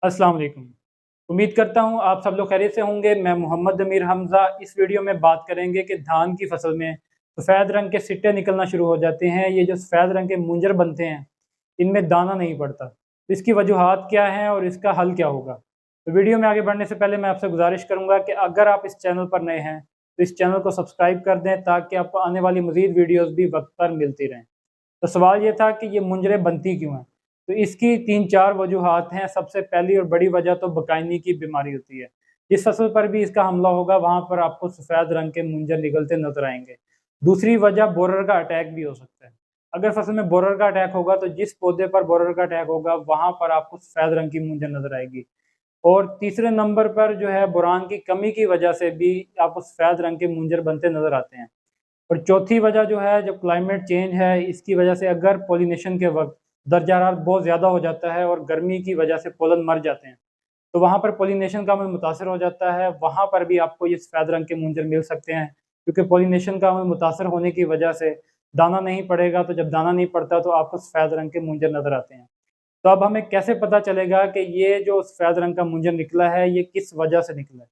अस्सलाम वालेकुम। उम्मीद करता हूँ आप सब लोग खैरियत से होंगे। मैं मोहम्मद अमीर हमज़ा। इस वीडियो में बात करेंगे कि धान की फसल में सफ़ेद रंग के सिट्टे निकलना शुरू हो जाते हैं। ये जो सफ़ेद रंग के मुंजर बनते हैं, इनमें दाना नहीं पड़ता। इसकी वजूहात क्या हैं और इसका हल क्या होगा? तो वीडियो में आगे बढ़ने से पहले मैं आपसे गुज़ारिश करूँगा कि अगर आप इस चैनल पर नए हैं, तो इस चैनल को सब्सक्राइब कर दें ताकि आपको आने वाली मज़ीद वीडियोज़ भी वक़्त पर मिलती रहें। तो सवाल ये था कि ये मुंजरें बनती क्यों हैं? तो इसकी 3-4 वजूहात हैं। सबसे पहली और बड़ी वजह तो बकायनी की बीमारी होती है। जिस फसल पर भी इसका हमला होगा, वहाँ पर आपको सफ़ेद रंग के मुंजर निकलते नज़र आएँगे। दूसरी वजह बोरर का अटैक भी हो सकता है। अगर फसल में बोरर का अटैक होगा, तो जिस पौधे पर बोरर का अटैक होगा, वहाँ पर आपको सफ़ेद रंग की मुंजर नज़र आएगी। और तीसरे नंबर पर जो है बोरान की कमी की वजह से भी आपको सफ़ेद रंग के मुंजर बनते नज़र आते हैं। और चौथी वजह जो है, जो क्लाइमेट चेंज है, इसकी वजह से अगर पॉलिनेशन के वक़्त दर्जा हरारत बहुत ज़्यादा हो जाता है और गर्मी की वजह से पोलन मर जाते हैं, तो वहाँ पर पॉलिनेशन का अमल मुतासर हो जाता है। वहाँ पर भी आपको ये सफ़ेद रंग के मुंजर मिल सकते हैं, क्योंकि पॉलिनेशन का अमल मुतासर होने की वजह से दाना नहीं पड़ेगा। तो जब दाना नहीं पड़ता, तो आपको सफ़ेद रंग के मुंजर नज़र आते हैं। तो अब हमें कैसे पता चलेगा कि ये जो सफ़ेद रंग का मुंजर निकला है, ये किस वजह से निकला है?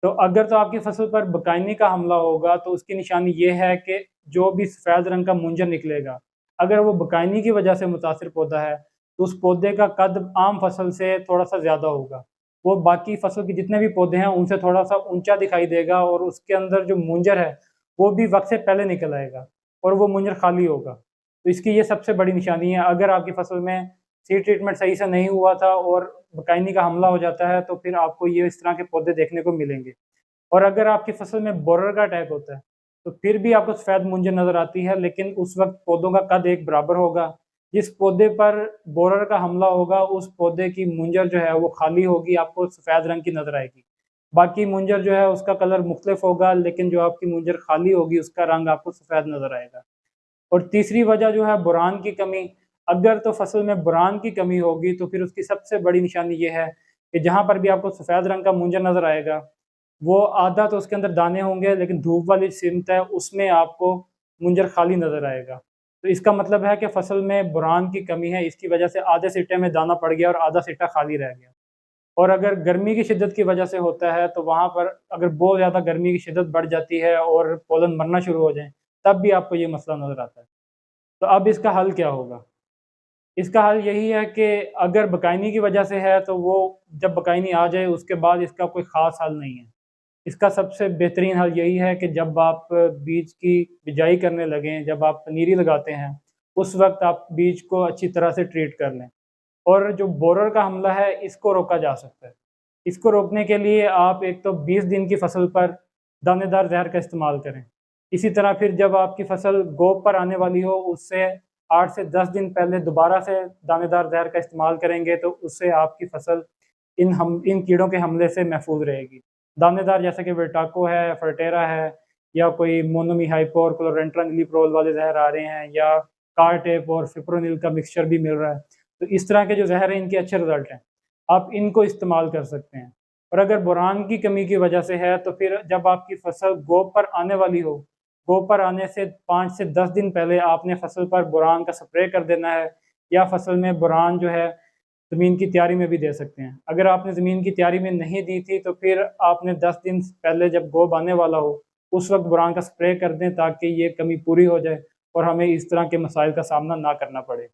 तो अगर तो आपकी फसल पर बकायनी का हमला होगा, तो उसकी निशानी ये है कि जो भी सफ़ेद रंग का मुंजर निकलेगा, अगर वो बकायनी की वजह से मुतासिर पौधा है, तो उस पौधे का कद आम फसल से थोड़ा-सा ज़्यादा होगा। वो बाकी फसल के जितने भी पौधे हैं, उनसे थोड़ा-सा ऊँचा दिखाई देगा और उसके अंदर जो मुंजर है, वो भी वक़्त से पहले निकल आएगा और वो मुंजर खाली होगा। तो इसकी ये सबसे बड़ी निशानी है। अगर आपकी फसल में सीड ट्रीटमेंट सही से नहीं हुआ था और बकायनी का हमला हो जाता है, तो फिर आपको ये इस तरह के पौधे देखने को मिलेंगे। और अगर आपकी फसल में बोरर का अटैक होता है, तो फिर भी आपको सफ़ेद मुंजर नज़र आती है, लेकिन उस वक़्त पौधों का कद एक बराबर होगा। जिस पौधे पर बोरर का हमला होगा, उस पौधे की मुंजर जो है वो खाली होगी, आपको सफ़ेद रंग की नज़र आएगी। बाकी मुंजर जो है उसका कलर मुख्तलिफ होगा, लेकिन जो आपकी मुंजर खाली होगी, उसका रंग आपको सफ़ेद नज़र आएगा। और तीसरी वजह जो है बोरान की कमी। अगर तो फसल में बोरान की कमी होगी, तो फिर उसकी सबसे बड़ी निशानी ये है कि जहाँ पर भी आपको सफ़ेद रंग का मुंजर नज़र आएगा, वो आधा तो उसके अंदर दाने होंगे, लेकिन धूप वाली सिमत है, उसमें आपको मुंजर खाली नज़र आएगा। तो इसका मतलब है कि फसल में बोरान की कमी है, इसकी वजह से आधे सिट्टे में दाना पड़ गया और आधा सिट्टा खाली रह गया। और अगर गर्मी की शिद्दत की वजह से होता है, तो वहाँ पर अगर बहुत ज़्यादा गर्मी की शिद्दत बढ़ जाती है और पोलन मरना शुरू हो जाए, तब भी आपको ये मसला नज़र आता है। तो अब इसका हल क्या होगा? इसका हल यही है कि अगर बकायनी की वजह से है, तो वो जब बकायनी आ जाए, उसके बाद इसका कोई ख़ास हल नहीं है। इसका सबसे बेहतरीन हल यही है कि जब आप बीज की बिजाई करने लगें, जब आप पनीरी लगाते हैं, उस वक़्त आप बीज को अच्छी तरह से ट्रीट कर लें। और जो बोरर का हमला है, इसको रोका जा सकता है। इसको रोकने के लिए आप एक तो 20 दिन की फसल पर दानेदार ज़हर का इस्तेमाल करें। इसी तरह फिर जब आपकी फसल गोब पर आने वाली हो, उससे 8 से 10 दिन पहले दोबारा से दानेदार ज़हर का इस्तेमाल करेंगे, तो उससे आपकी फसल इन कीड़ों के हमले से महफूज़ रहेगी। दानेदार जैसे कि वेटाको है, फर्टेरा है, या कोई मोनोमीहाइपो और क्लोरेंट्रानिलीप्रोल वाले ज़हर आ रहे हैं, या कार्टेप और फिप्रोनिल का मिक्सचर भी मिल रहा है। तो इस तरह के जो ज़हर हैं, इनके अच्छे रिज़ल्ट हैं। आप इनको इस्तेमाल कर सकते हैं। और अगर बोरान की कमी की वजह से है, तो फिर जब आपकी फसल गोब पर आने वाली हो, गोब पर आने से 5 से 10 दिन पहले आपने फसल पर बोरान का स्प्रे कर देना है, या फसल में बोरान जो है ज़मीन की तैयारी में भी दे सकते हैं। अगर आपने ज़मीन की तैयारी में नहीं दी थी, तो फिर आपने 10 दिन पहले जब गोब आने वाला हो, उस वक़्त बोरान का स्प्रे कर दें, ताकि ये कमी पूरी हो जाए और हमें इस तरह के मसाइल का सामना ना करना पड़े।